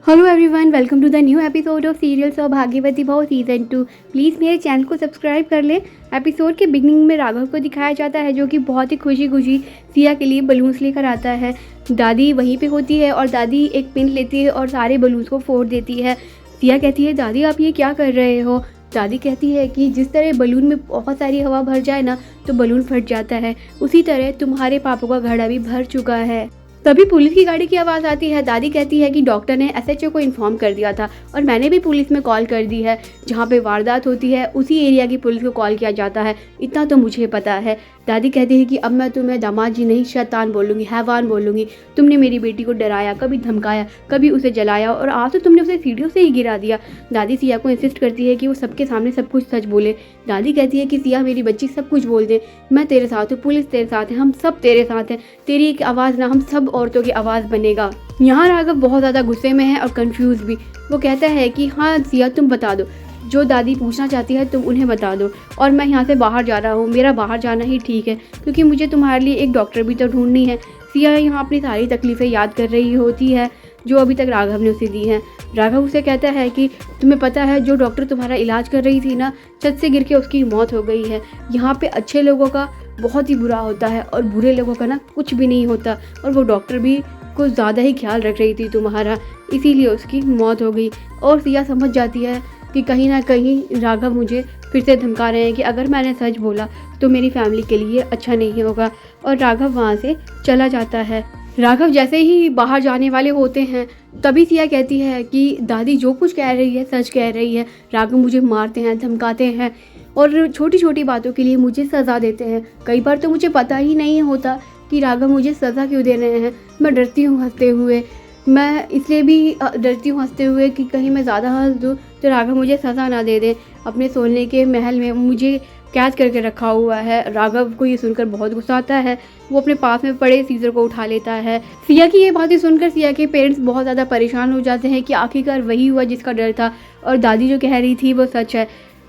Hello everyone, welcome to the new episode of serials of Bhagyavati Bhav season 2। Please मेरे channel को subscribe कर लें। Episode के बिगनिंग में राघव को दिखाया जाता है जो कि बहुत ही खुशी खुशी सिया के लिए बलून्स लेकर आता है। दादी वहीं पे होती है और दादी एक पिन लेती है और सारे बलून्स को फोड़ देती है। सिया कहती है, दादी आप ये क्या कर रहे हो? दादी कहती है कि जिस तरह बलून में बहुत सारी हवा भर जाए ना तो बलून फट जाता है, उसी तरह तुम्हारे पापा का घड़ा भी भर चुका है। तभी पुलिस की गाड़ी की आवाज़ आती है। दादी कहती है कि डॉक्टर ने एसएचओ को इन्फॉर्म कर दिया था और मैंने भी पुलिस में कॉल कर दी है। जहाँ पे वारदात होती है उसी एरिया की पुलिस को कॉल किया जाता है, इतना तो मुझे पता है। दादी कहती है कि अब मैं तुम्हें दामाद जी नहीं शैतान बोलूँगी, हैवान बोलूँगी। तुमने मेरी बेटी को डराया, कभी धमकाया, कभी उसे जलाया और आज तो तुमने उसे सीढ़ियों से ही गिरा दिया। दादी सिया को इंसिस्ट करती है कि वो सबके सामने सब कुछ सच बोले। दादी कहती है कि सिया मेरी बच्ची सब कुछ बोल दे, मैं तेरे साथ हूँ, पुलिस तेरे साथ है, हम सब तेरे साथ हैं। तेरी एक आवाज़ ना हम सब औरतों की आवाज़ बनेगा। यहाँ राघव बहुत ज़्यादा गुस्से में है और कंफ्यूज भी। वो कहता है कि हाँ सिया तुम बता दो, जो दादी पूछना चाहती है तुम उन्हें बता दो और मैं यहाँ से बाहर जा रहा हूँ। मेरा बाहर जाना ही ठीक है क्योंकि मुझे तुम्हारे लिए एक डॉक्टर भी तो ढूंढनी है। सिया यहाँ अपनी सारी तकलीफ़ें याद कर रही होती है जो अभी तक राघव ने उसे दी हैं। राघव उसे कहता है कि तुम्हें पता है जो डॉक्टर तुम्हारा इलाज कर रही थी ना, छत से गिर के उसकी मौत हो गई है। यहाँ पे अच्छे लोगों का बहुत ही बुरा होता है और बुरे लोगों का ना कुछ भी नहीं होता, और वो डॉक्टर भी कुछ ज़्यादा ही ख्याल रख रही थी तुम्हारा, इसीलिए उसकी मौत हो गई। और सिया समझ जाती है कि कहीं ना कहीं राघव मुझे फिर से धमका रहे हैं कि अगर मैंने सच बोला तो मेरी फैमिली के लिए अच्छा नहीं होगा, और राघव वहाँ से चला जाता है। राघव जैसे ही बाहर जाने वाले होते हैं तभी सिया कहती है कि दादी जो कुछ कह रही है सच कह रही है। राघव मुझे मारते हैं, धमकाते हैं और छोटी छोटी बातों के लिए मुझे सज़ा देते हैं। कई बार तो मुझे पता ही नहीं होता कि राघव मुझे सज़ा क्यों दे रहे हैं। मैं डरती हूँ हंसते हुए, मैं इसलिए भी डरती हूँ हंसते हुए कि कहीं मैं ज़्यादा हंस दूँ तो राघव मुझे सज़ा ना दे दे। अपने सोने के महल में मुझे कैद करके रखा हुआ है। राघव को ये सुनकर बहुत गुस्सा आता है। वो अपने पास में पड़े सीजर को उठा लेता है। सिया की ये बातें सुनकर सिया के पेरेंट्स बहुत ज़्यादा परेशान हो जाते हैं कि आखिरकार वही हुआ जिसका डर था और दादी जो कह रही थी वो सच है।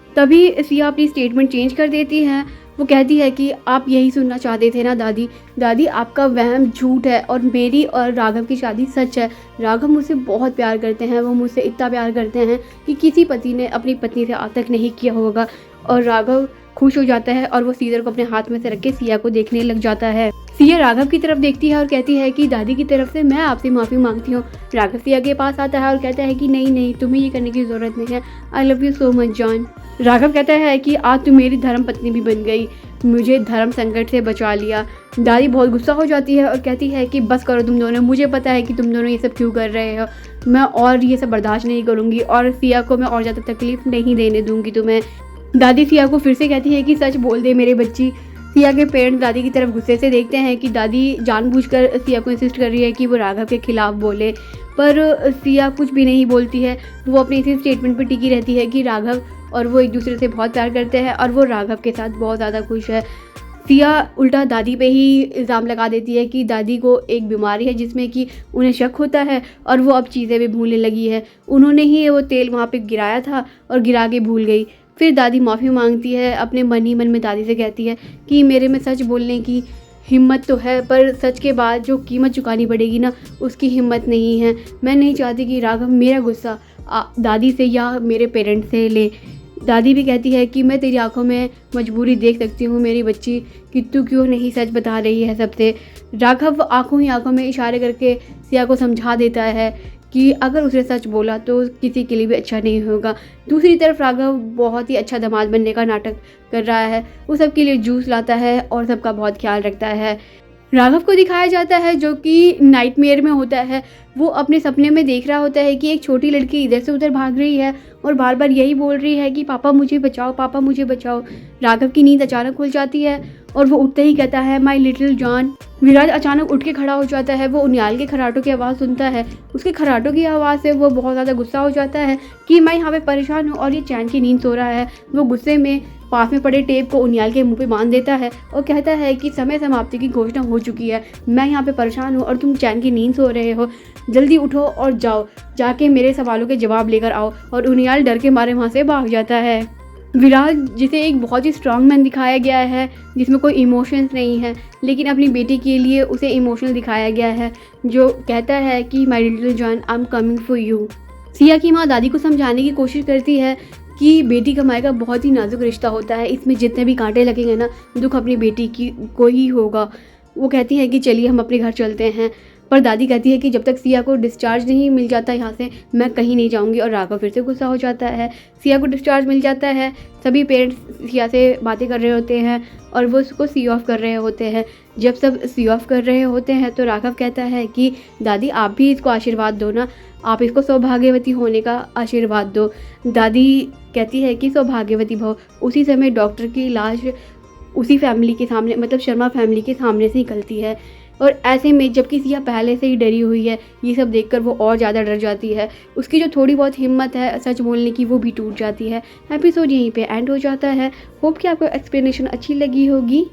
तभी सिया अपनी स्टेटमेंट चेंज कर देती है। वो कहती है कि आप यही सुनना चाहते थे ना दादी, दादी आपका वहम झूठ है और मेरी और राघव की शादी सच है। राघव मुझसे बहुत प्यार करते हैं, वो मुझसे इतना प्यार करते हैं कि किसी पति ने अपनी पत्नी से आज तक नहीं किया होगा। और राघव खुश हो जाता है और वो सीजर को अपने हाथ में से रख के सिया को देखने लग जाता है। सिया राघव की तरफ देखती है और कहती है कि दादी की तरफ से मैं आपसे माफ़ी मांगती हूँ। राघव सिया के पास आता है और कहता है कि नहीं नहीं, तुम्हें ये करने की ज़रूरत नहीं है, I love you so much John. Raghav कहता है कि आज तुम मेरी धर्म पत्नी भी बन गई, मुझे धर्म संकट से बचा लिया। दादी बहुत गुस्सा हो जाती है और कहती है कि बस करो तुम दोनों, मुझे पता है कि तुम दोनों ये सब क्यों कर रहे हो, मैं और ये सब बर्दाश्त नहीं करूँगी और सिया को मैं और ज़्यादा तकलीफ़ नहीं देने दूँगी तुम्हें। दादी सिया को फिर से कहती है कि सच बोल दे मेरे बच्ची। सिया के पेरेंट्स दादी की तरफ गुस्से से देखते हैं कि दादी जानबूझकर सिया को इंसिस्ट कर रही है कि वो राघव के खिलाफ बोले, पर सिया कुछ भी नहीं बोलती है। वो अपनी इसी स्टेटमेंट पर टिकी रहती है कि राघव और वो एक दूसरे से बहुत प्यार करते हैं और वो राघव के साथ बहुत ज़्यादा खुश है। सिया उल्टा दादी पे ही इल्ज़ाम लगा देती है कि दादी को एक बीमारी है जिसमें कि उन्हें शक होता है और वो अब चीज़ें भी भूलने लगी है। उन्होंने ही वो तेल वहाँ पे गिराया था और गिरा के भूल गई। फिर दादी माफ़ी मांगती है, अपने मन ही मन में दादी से कहती है कि मेरे में सच बोलने की हिम्मत तो है, पर सच के बाद जो कीमत चुकानी पड़ेगी ना उसकी हिम्मत नहीं है। मैं नहीं चाहती कि राघव मेरा गुस्सा दादी से या मेरे पेरेंट्स से ले। दादी भी कहती है कि मैं तेरी आंखों में मजबूरी देख सकती हूँ मेरी बच्ची, कि तू क्यों नहीं सच बता रही है सबसे। राघव आंखों ही आंखों में इशारे करके सिया को समझा देता है कि अगर उसने सच बोला तो किसी के लिए भी अच्छा नहीं होगा। दूसरी तरफ राघव बहुत ही अच्छा दामाद बनने का नाटक कर रहा है। वो सबके लिए जूस लाता है और सबका बहुत ख्याल रखता है। राघव को दिखाया जाता है जो कि नाइटमेयर में होता है। वो अपने सपने में देख रहा होता है कि एक छोटी लड़की इधर से उधर भाग रही है और बार बार यही बोल रही है कि पापा मुझे बचाओ, पापा मुझे बचाओ। राघव की नींद अचानक खुल जाती है और वो उठते ही कहता है माय लिटिल जॉन। विराज अचानक उठ के खड़ा हो जाता है। वो उनियाल के खराटों की आवाज़ सुनता है। उसके खराटों की आवाज़ से वो बहुत ज़्यादा गुस्सा हो जाता है कि मैं यहाँ पे परेशान हूँ और ये चैन की नींद सो रहा है। वो गुस्से में पास में पड़े टेप को उनियाल के मुंह पे बांध देता है और कहता है कि समय समाप्ति की घोषणा हो चुकी है, मैं यहाँ पे परेशान हूँ और तुम चैन की नींद सो रहे हो, जल्दी उठो और जाओ, जाके मेरे सवालों के जवाब लेकर आओ। और उनियाल डर के मारे वहाँ से भाग जाता है। विराज जिसे एक बहुत ही स्ट्रॉन्ग मैन दिखाया गया है, जिसमें कोई इमोशंस नहीं है, लेकिन अपनी बेटी के लिए उसे इमोशनल दिखाया गया है, जो कहता है कि my little John I am coming for you. Siya की माँ दादी को समझाने की कोशिश करती है कि बेटी कमाई का बहुत ही नाजुक रिश्ता होता है, इसमें जितने भी कांटे लगेंगे ना, दुख अपनी बेटी की को ही होगा। वो कहती है कि चलिए हम अपने घर चलते हैं, पर दादी कहती है कि जब तक सिया को डिस्चार्ज नहीं मिल जाता यहाँ से मैं कहीं नहीं जाऊँगी। और राघव फिर से गुस्सा हो जाता है। सिया को डिस्चार्ज मिल जाता है, सभी पेरेंट्स सिया से बातें कर रहे होते हैं और वो उसको सी ऑफ कर रहे होते हैं। जब सब सी ऑफ कर रहे होते हैं तो राघव कहता है कि दादी आप भी इसको आशीर्वाद दो ना, आप इसको सौभाग्यवती होने का आशीर्वाद दो। दादी कहती है कि सौभाग्यवती भव। उसी समय डॉक्टर की लाश उसी फैमिली के सामने, मतलब शर्मा फैमिली के सामने से निकलती है। और ऐसे में जबकि सिया पहले से ही डरी हुई है, ये सब देखकर वो और ज़्यादा डर जाती है। उसकी जो थोड़ी बहुत हिम्मत है सच बोलने की वो भी टूट जाती है। एपिसोड यहीं पे एंड हो जाता है। होप कि आपको एक्सप्लेनेशन अच्छी लगी होगी।